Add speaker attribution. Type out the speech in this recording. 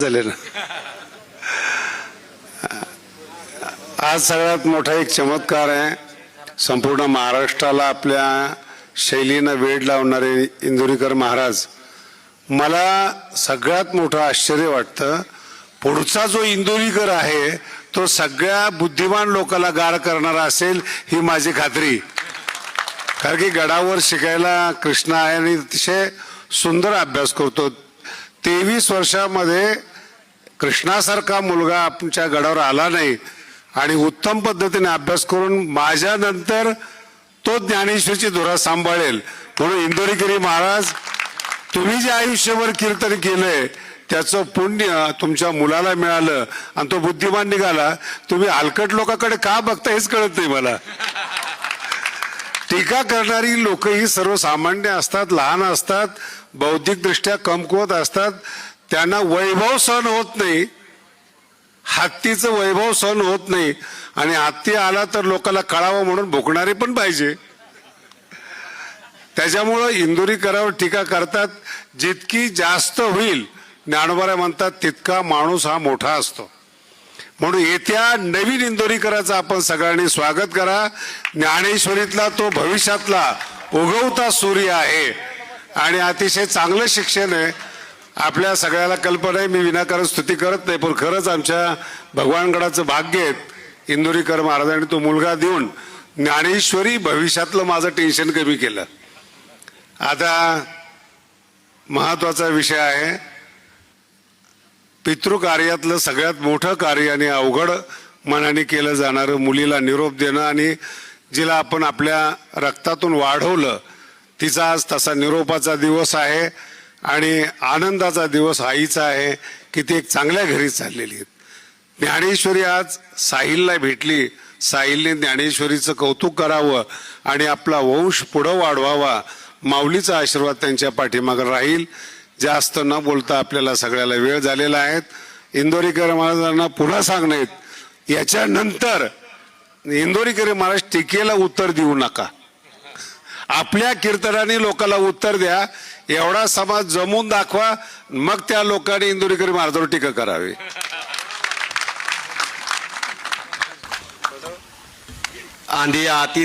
Speaker 1: झाले ना. आज सगळ्यात मोठा एक चमत्कार आहे. संपूर्ण महाराष्ट्राला आपल्या शैलीनं वेड लावणारे इंदोरीकर महाराज. मला सगळ्यात मोठं आश्चर्य वाटतं, पुढचा जो इंदोरीकर आहे तो सगळ्या बुद्धिमान लोकांना गार करणारा असेल ही माझी खात्री. कारण की गडावर शिकायला कृष्ण आहे आणि अतिशय सुंदर अभ्यास करतो. 23 वर्षामध्ये कृष्णासारखा मुलगा आमच्या गडावर आला नाही आणि उत्तम पद्धतीने अभ्यास करून माझ्या नंतर तो ज्ञानेश्वरीची धुरा सांभाळेल. म्हणून इंदोरीकरी महाराज, तुम्ही जे आयुष्यभर कीर्तन केलंय त्याचं पुण्य तुमच्या मुलाला मिळालं आणि तो बुद्धिमान निघाला. तुम्ही हलकट लोकांकडे का बघता हेच कळत नाही मला. टीका करणारी लोक ही सर्वसामान्य असतात, लहान असतात, बौद्धिकदृष्ट्या कमकुवत असतात. त्यांना वैभव सहन होत नाही, हत्तीचं वैभव सहन होत नाही आणि हत्ती आला तर लोकांना कळावं म्हणून भुकणारे पण पाहिजे. त्याच्यामुळं इंदोरीकरावर टीका करतात. जितकी जास्त होईल, ज्ञानोबा म्हणतात, तितका माणूस हा मोठा असतो. म्हणून येत्या नवीन इंदोरीकराचं आपण सगळ्यांनी स्वागत करा. ज्ञानेश्वरीतला तो भविष्यातला उगवता सूर्य आहे आणि अतिशय चांगलं शिक्षण आहे. आपल्या सगळ्याला कल्पना आहे, मी विनाकारण स्तुती करत नाही, पण खरंच आमच्या भगवानगडाचं भाग्य आहे इंदोरीकर महाराजांनी तो मुलगा देऊन ज्ञानेश्वरी भविष्यातलं माझं टेन्शन कमी केलं. आता महत्वाचा विषय आहे, पितृकार्यातलं सगळ्यात मोठं कार्य आणि अवघड मनाने केलं जाणारं मुलीला निरोप देणं आणि जिला आपण आपल्या रक्तातून वाढवलं तिचा आज तसा निरोपाचा दिवस आहे आणि आनंदाचा दिवस आईचा आहे की ती एक चांगल्या घरी चाललेली आहे. ज्ञानेश्वरी आज साहिलला भेटली. साहिलने ज्ञानेश्वरीचं कौतुक करावं आणि आपला वंश पुढं वाढवावा. माऊलीचा आशीर्वाद त्यांच्या पाठीमागे राहील. जास्त न बोलता आपल्याला सगळ्याला वेळ झालेला आहे. इंदोरीकर महाराजांना पुन्हा सांगण्यात, याच्यानंतर इंदोरीकर महाराज टीकेला उत्तर देऊ नका. आपल्या कीर्तनाने लोकांना उत्तर द्या. एवढा समाज जमून दाखवा, मग त्या लोकांनी इंदोरीकर महाराजांवर टीका करावी.
Speaker 2: आंधी आती